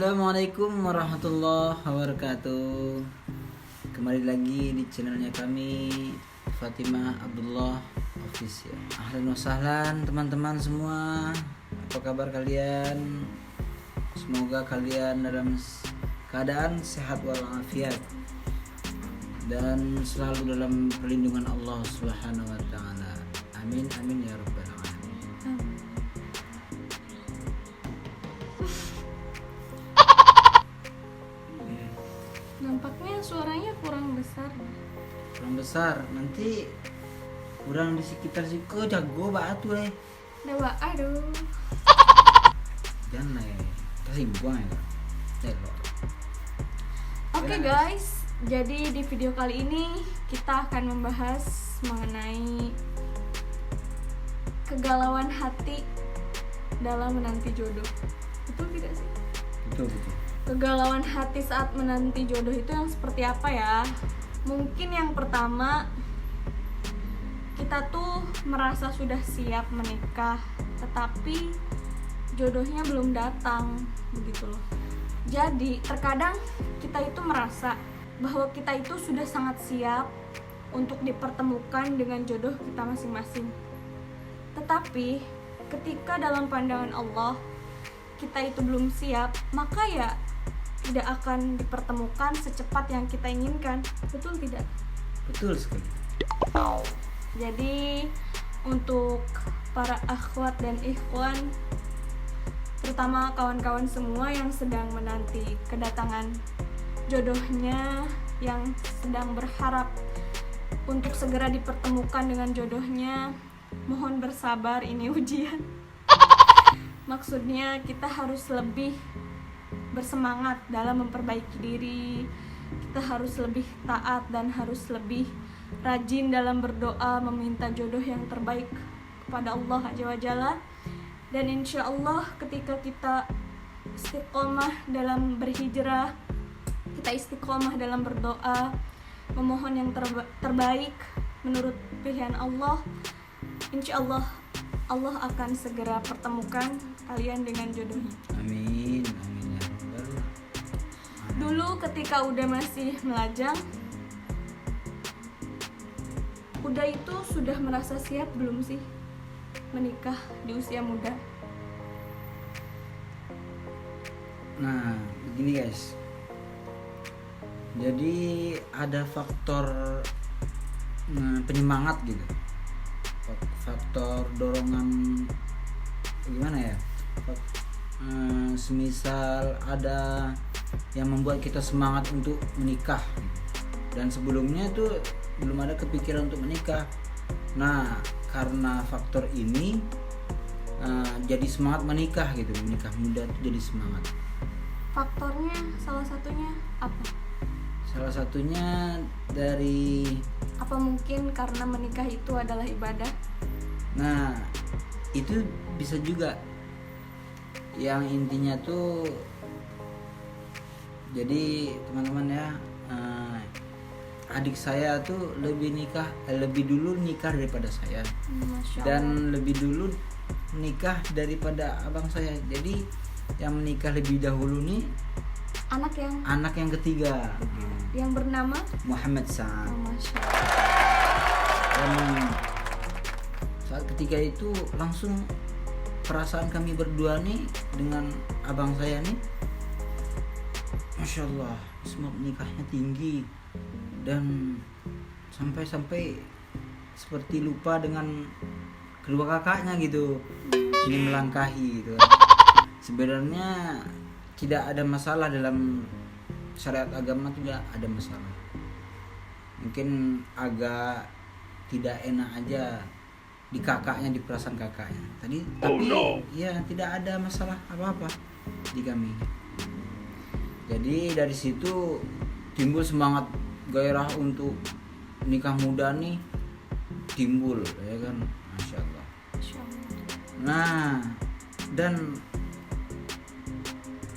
Assalamualaikum warahmatullahi wabarakatuh. Kembali lagi di channelnya kami, Fatimah Abdullah Official. Ahlan wa sahlan teman-teman semua. Apa kabar kalian? Semoga kalian dalam keadaan sehat walafiat dan selalu dalam perlindungan Allah Subhanahu wa taala. Amin amin ya rabbal alamin. Nampaknya suaranya kurang besar. Kurang besar, nanti kurang di sekitar situ jago batu Dewa, aduh. jangan kasih buang ya kan. Oke guys, jadi di video kali ini kita akan membahas mengenai kegalauan hati dalam menanti jodoh. Betul tidak sih? Betul. Kegalauan hati saat menanti jodoh itu yang seperti apa ya? Mungkin yang pertama, kita tuh merasa sudah siap menikah, tetapi jodohnya belum datang, begitu loh. Jadi terkadang kita itu merasa bahwa kita itu sudah sangat siap untuk dipertemukan dengan jodoh kita masing-masing. Tetapi ketika dalam pandangan Allah kita itu belum siap, maka ya tidak akan dipertemukan secepat yang kita inginkan. Betul tidak? Betul sekali. Jadi untuk para akhwat dan ikhwan, terutama kawan-kawan semua yang sedang menanti kedatangan jodohnya, yang sedang berharap untuk segera dipertemukan dengan jodohnya, mohon bersabar, ini ujian. Maksudnya kita harus lebih bersemangat dalam memperbaiki diri, kita harus lebih taat dan harus lebih rajin dalam berdoa meminta jodoh yang terbaik kepada Allah Azza wa Jalla. Dan insya Allah ketika kita istiqomah dalam berhijrah, kita istiqomah dalam berdoa, memohon yang terbaik menurut pilihan Allah, insya Allah Allah akan segera pertemukan kalian dengan jodohnya. Amin amin ya rabbal. Dulu ketika udah masih melajang, udah itu sudah merasa siap belum sih menikah di usia muda? Nah begini guys, jadi ada faktor penyemangat gitu, faktor dorongan gimana ya, semisal ada yang membuat kita semangat untuk menikah dan sebelumnya tuh belum ada kepikiran untuk menikah. Nah karena faktor ini jadi semangat menikah gitu, menikah muda tuh jadi semangat. Faktornya salah satunya apa? Salah satunya dari Apa mungkin karena menikah itu adalah ibadah? nah itu bisa juga, yang intinya tuh jadi teman-teman ya, adik saya tuh lebih dulu nikah daripada saya, Masya Allah. dan lebih dulu nikah daripada abang saya. Jadi yang menikah lebih dahulu nih anak yang ketiga, yang bernama Muhammad Sa'ad. Masya Allah. Dan saat ketika itu langsung perasaan kami berdua nih dengan abang saya nih, Masya Allah, semangat nikahnya tinggi dan sampai seperti lupa dengan kedua kakaknya gitu, ini melangkahi gitu. Sebenarnya tidak ada masalah dalam syariat agama, tidak ada masalah. Mungkin agak tidak enak aja di kakaknya, di perasaan kakaknya tadi, tapi ya tidak ada masalah apa-apa di kami. Jadi dari situ timbul semangat gairah untuk nikah muda nih, timbul ya kan, Masya Allah. Masya Allah. Nah dan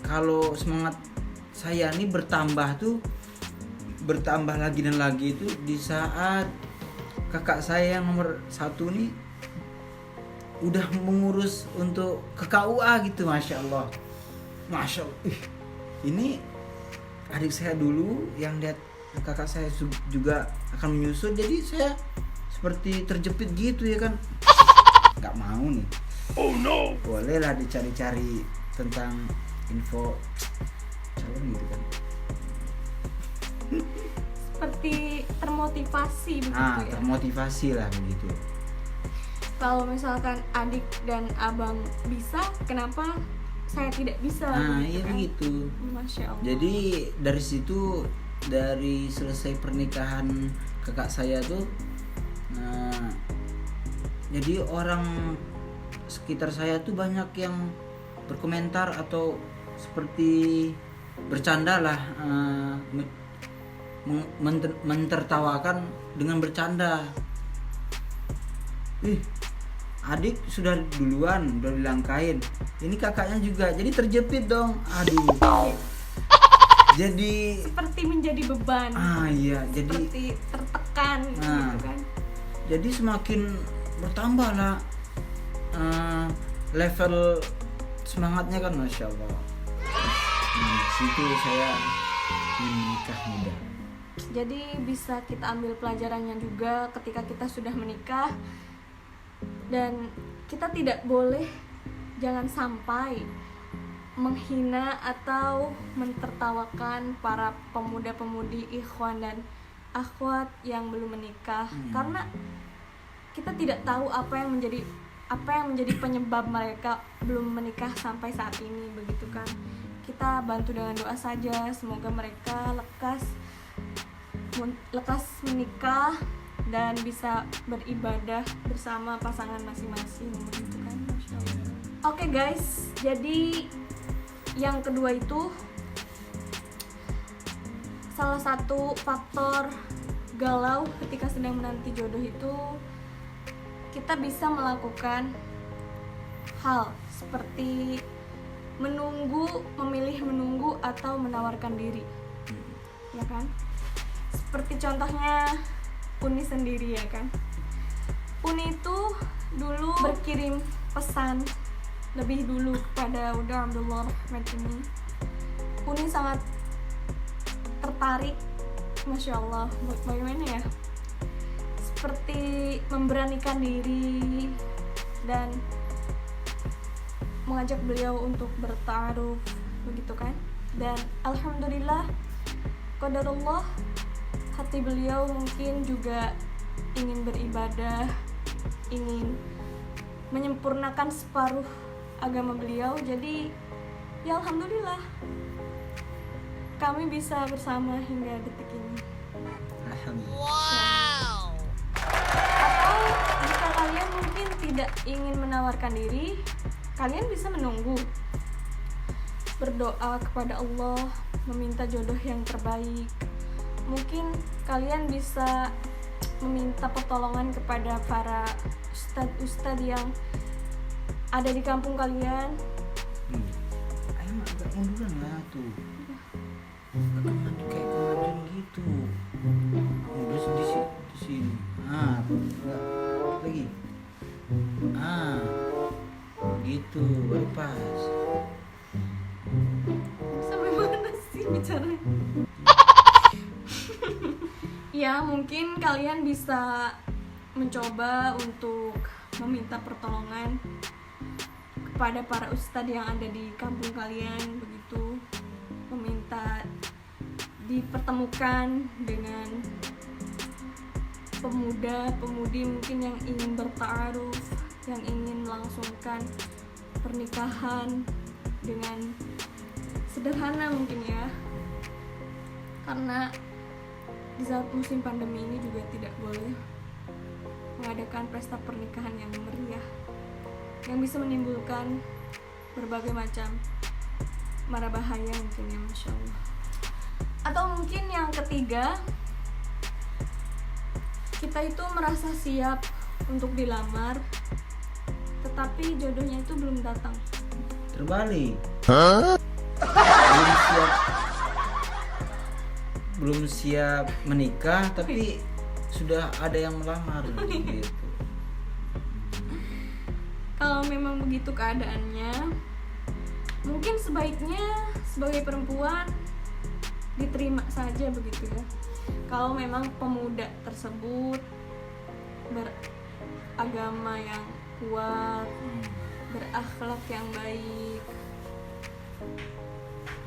kalau semangat saya nih bertambah lagi dan lagi itu di saat kakak saya yang nomor 1 nih udah mengurus untuk ke KUA gitu, Masya Allah. ini adik saya dulu yang lihat kakak saya juga akan menyusul, jadi saya seperti terjepit gitu ya kan. Nggak mau nih. Oh no. Bolehlah dicari-cari tentang info calon gitu kan. Seperti termotivasi begitu ya. Termotivasi lah begitu. Kalau misalkan adik dan abang bisa, kenapa saya tidak bisa? Iya kan? begitu. Masya Allah. Jadi dari situ, dari selesai pernikahan kakak saya tuh, jadi orang sekitar saya tuh banyak yang berkomentar atau seperti bercanda lah, mentertawakan dengan bercanda. Adik sudah duluan, udah dilangkain, ini kakaknya juga, jadi terjepit dong. Aduh. Jadi seperti menjadi beban. Iya, jadi seperti tertekan gitu kan. Jadi semakin bertambah lah level semangatnya kan, Masya Allah. Situ saya menikah muda. Jadi bisa kita ambil pelajarannya juga ketika kita sudah menikah, dan kita tidak boleh, jangan sampai menghina atau mentertawakan para pemuda-pemudi ikhwan dan akhwat yang belum menikah, karena kita tidak tahu apa yang menjadi penyebab mereka belum menikah sampai saat ini, begitu kan. Kita bantu dengan doa saja, semoga mereka lekas menikah dan bisa beribadah bersama pasangan masing-masing, begitu kan. Masya Allah. Oke guys, jadi yang kedua itu, salah satu faktor galau ketika sedang menanti jodoh itu, kita bisa melakukan hal seperti memilih menunggu atau menawarkan diri, ya kan? Seperti contohnya Uni sendiri, ya kan? Uni itu dulu berkirim pesan lebih dulu kepada Uda Abdullah Rahmat ini. Uni sangat tertarik, Masya Allah, bagaimana ya, seperti memberanikan diri dan mengajak beliau untuk bertaruh, begitu kan. Dan alhamdulillah, qadarullah, hati beliau mungkin juga ingin beribadah, ingin menyempurnakan separuh agama beliau. Jadi ya alhamdulillah kami bisa bersama hingga detik ini. Alhamdulillah. Atau jika kalian mungkin tidak ingin menawarkan diri, kalian bisa menunggu, berdoa kepada Allah, meminta jodoh yang terbaik. Mungkin kalian bisa meminta pertolongan kepada para ustadz-ustadz yang ada di kampung kalian. Ayo agak munduran lah tuh. Kayak kemarin gitu. Udah di sini. Lagi. Gitu, baru pas. Sampai mana sih bicaranya? Ya, mungkin kalian bisa mencoba untuk meminta pertolongan kepada para ustadz yang ada di kampung kalian, begitu, meminta dipertemukan dengan pemuda-pemudi mungkin yang ingin bertaaruf, yang ingin melangsungkan pernikahan dengan sederhana mungkin ya, karena di saat musim pandemi ini juga tidak boleh mengadakan pesta pernikahan yang meriah, yang bisa menimbulkan berbagai macam mara bahaya mungkin ya, Masya Allah. Atau mungkin yang ketiga, kita itu merasa siap untuk dilamar, tetapi jodohnya itu belum datang. Terbalik. Belum siap menikah tapi sudah ada yang melamar gitu. Kalau memang begitu keadaannya, mungkin sebaiknya sebagai perempuan diterima saja begitu ya. Kalau memang pemuda tersebut beragama yang kuat, berakhlak yang baik,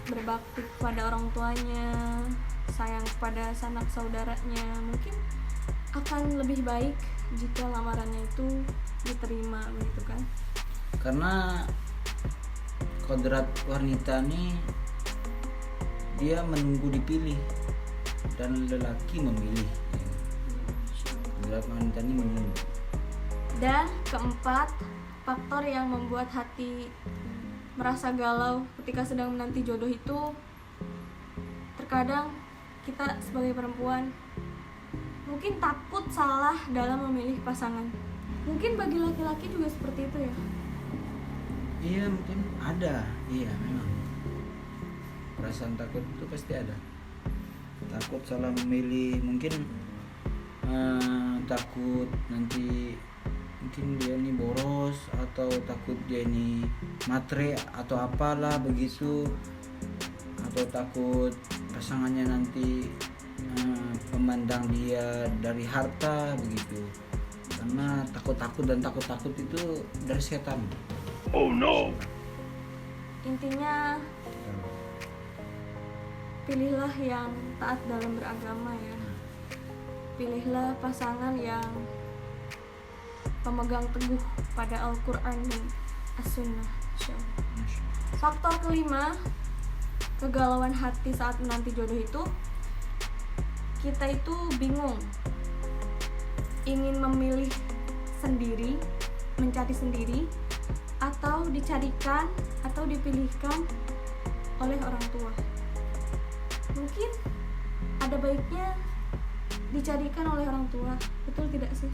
berbakti kepada orang tuanya, sayang kepada sanak saudaranya, mungkin akan lebih baik jika lamarannya itu diterima begitu kan. Karena kodrat wanita nih dia menunggu dipilih dan lelaki memilih. Kodrat wanita ini menunggu. Dan keempat, faktor yang membuat hati merasa galau ketika sedang menanti jodoh itu, terkadang kita sebagai perempuan mungkin takut salah dalam memilih pasangan. Mungkin bagi laki-laki juga seperti itu ya. Iya, mungkin ada. Iya, memang perasaan takut itu pasti ada. Takut salah memilih, mungkin takut nanti mungkin dia ini boros, atau takut dia ini matre atau apalah begitu, atau takut pasangannya nanti memandang dia dari harta begitu. Karena takut itu dari setan. Oh no. Intinya pilihlah yang taat dalam beragama ya. Pilihlah pasangan yang pemegang teguh pada Al-Quran dan As-Sunnah. Faktor kelima, kegalauan hati saat menanti jodoh itu, kita itu bingung, ingin memilih sendiri, mencari sendiri, atau dicarikan atau dipilihkan oleh orang tua. Mungkin ada baiknya dicarikan oleh orang tua, betul tidak sih?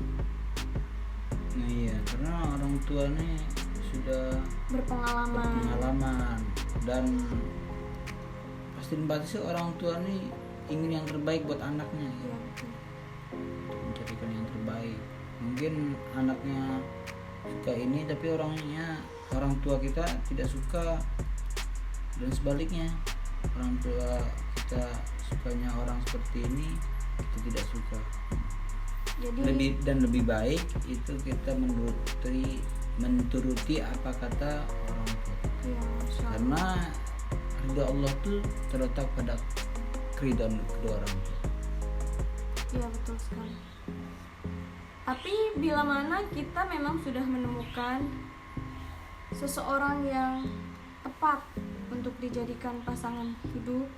Nah iya, karena orang tua nih sudah berpengalaman dan pasti orang tua nih ingin yang terbaik buat anaknya ya. Mencarikan yang terbaik. Mungkin anaknya suka ini tapi orang tua kita tidak suka, dan sebaliknya orang tua kita sukanya orang seperti ini, kita tidak suka. Jadi lebih baik itu kita menuruti apa kata orang tua. Ya, karena ridha Allah tuh terletak pada keridhaan kedua orang tua. Iya betul sekali. Tapi bila mana kita memang sudah menemukan seseorang yang tepat untuk dijadikan pasangan hidup,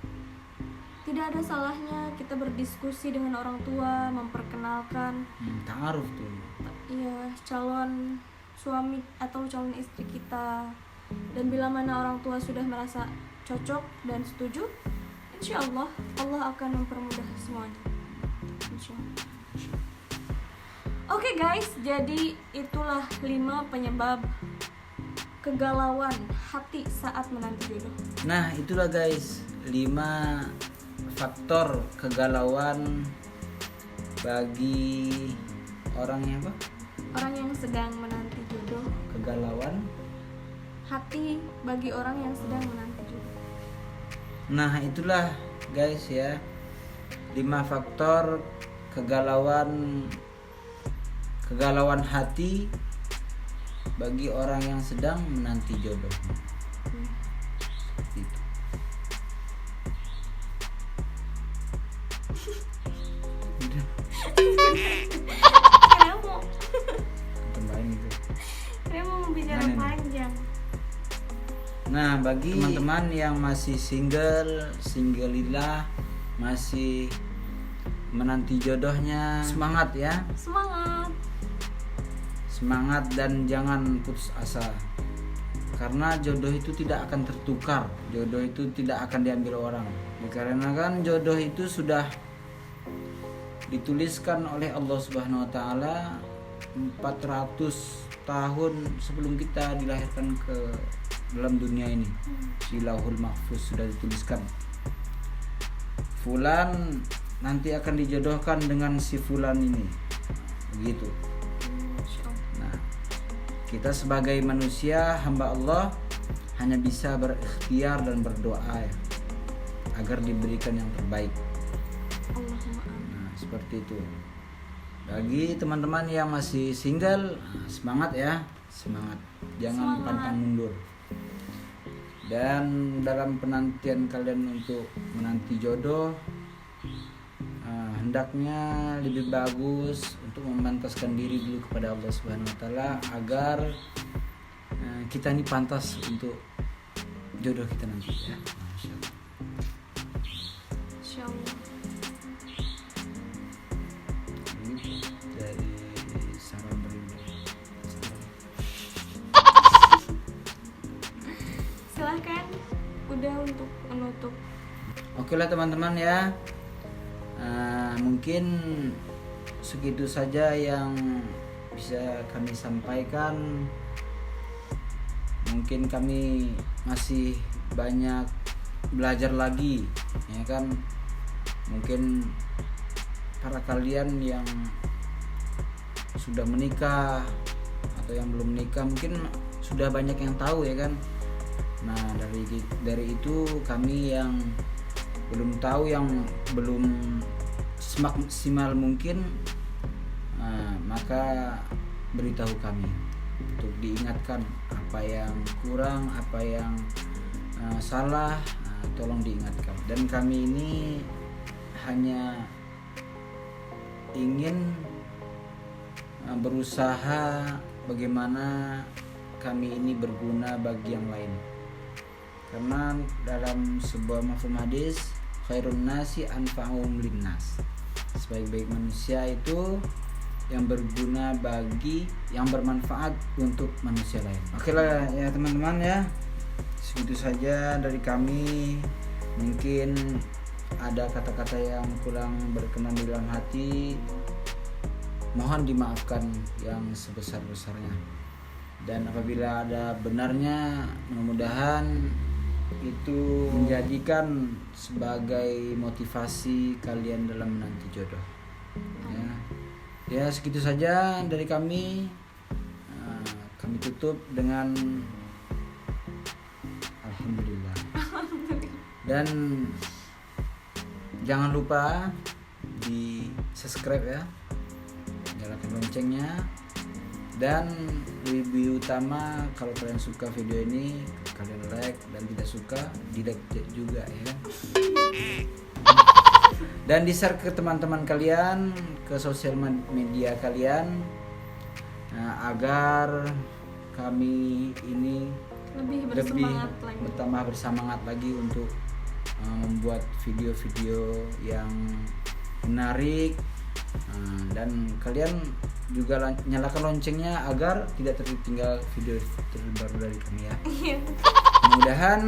tidak ada salahnya kita berdiskusi dengan orang tua, memperkenalkan ta'aruf tuh. Iya, calon suami atau calon istri kita. Dan bila mana orang tua sudah merasa cocok dan setuju, insya Allah Allah akan mempermudah semuanya. Insya Allah. Oke guys, jadi itulah 5 penyebab kegalauan hati saat menanti jodoh. Nah itulah guys 5 faktor kegalauan bagi orang yang yang sedang menanti jodoh. Kegalauan hati bagi orang yang sedang menanti jodoh. Nah itulah guys ya 5 faktor kegalauan hati bagi orang yang sedang menanti jodoh. Seperti itu. Kamu Tambahin gitu. mau bicara panjang. Nah bagi teman-teman yang masih single-ilah, masih menanti jodohnya, semangat ya. Semangat dan jangan putus asa. Karena jodoh itu tidak akan tertukar, jodoh itu tidak akan diambil orang. Dikarenakan jodoh itu sudah dituliskan oleh Allah Subhanahu wa taala 400 tahun sebelum kita dilahirkan ke dalam dunia ini. Di Lauhul Mahfuz sudah dituliskan. Fulan nanti akan dijodohkan dengan si fulan ini. Begitu. Nah, kita sebagai manusia hamba Allah hanya bisa berikhtiar dan berdoa ya, agar diberikan yang terbaik. Allahumma amin. Nah, seperti itu. Bagi teman-teman yang masih single, semangat ya, semangat. Jangan Semangat. pantang mundur. Dan dalam penantian kalian untuk menanti jodoh, hendaknya lebih bagus untuk memantaskan diri dulu kepada Allah Subhanahu wa taala agar kita ini pantas untuk jodoh kita nanti ya. Masyaallah. Insyaallah. Ini dari saran berindah. Silahkan udah untuk menutup. Oke lah teman-teman ya. Mungkin segitu saja yang bisa kami sampaikan. Mungkin kami masih banyak belajar lagi, ya kan? Mungkin para kalian yang sudah menikah atau yang belum menikah mungkin sudah banyak yang tahu ya kan. Nah dari itu kami yang belum tahu, yang belum semaksimal mungkin, maka beritahu kami untuk diingatkan apa yang kurang, apa yang salah, tolong diingatkan. Dan kami ini hanya ingin berusaha bagaimana kami ini berguna bagi yang lain. Karena dalam sebuah mafhum hadis, khairun nasi anfa'uhum linnas. Sebaik-baik manusia itu yang berguna bagi, yang bermanfaat untuk manusia lain. Oke lah ya teman-teman ya. Segitu saja dari kami. Mungkin ada kata-kata yang kurang berkenan di dalam hati, mohon dimaafkan yang sebesar-besarnya. Dan apabila ada benarnya, mudah-mudahan itu menjadikan sebagai motivasi kalian dalam menanti jodoh. Ya segitu saja dari kami. Kami tutup dengan alhamdulillah. Dan jangan lupa di subscribe ya, nyalakan loncengnya. Dan lebih utama, kalau kalian suka video ini, kalian like, dan tidak suka di like juga ya. Dan di share ke teman-teman kalian, ke sosial media kalian, agar kami ini Lebih bertambah bersemangat lagi untuk membuat video-video yang menarik. Dan kalian juga nyalakan loncengnya agar tidak tertinggal video terbaru dari kami ya. Mudah-mudahan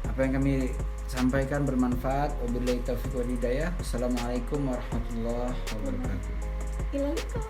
apa yang kami sampaikan bermanfaat. Wabillahi taufiq wal hidayah. Assalamualaikum warahmatullahi wabarakatuh. Ilaliko.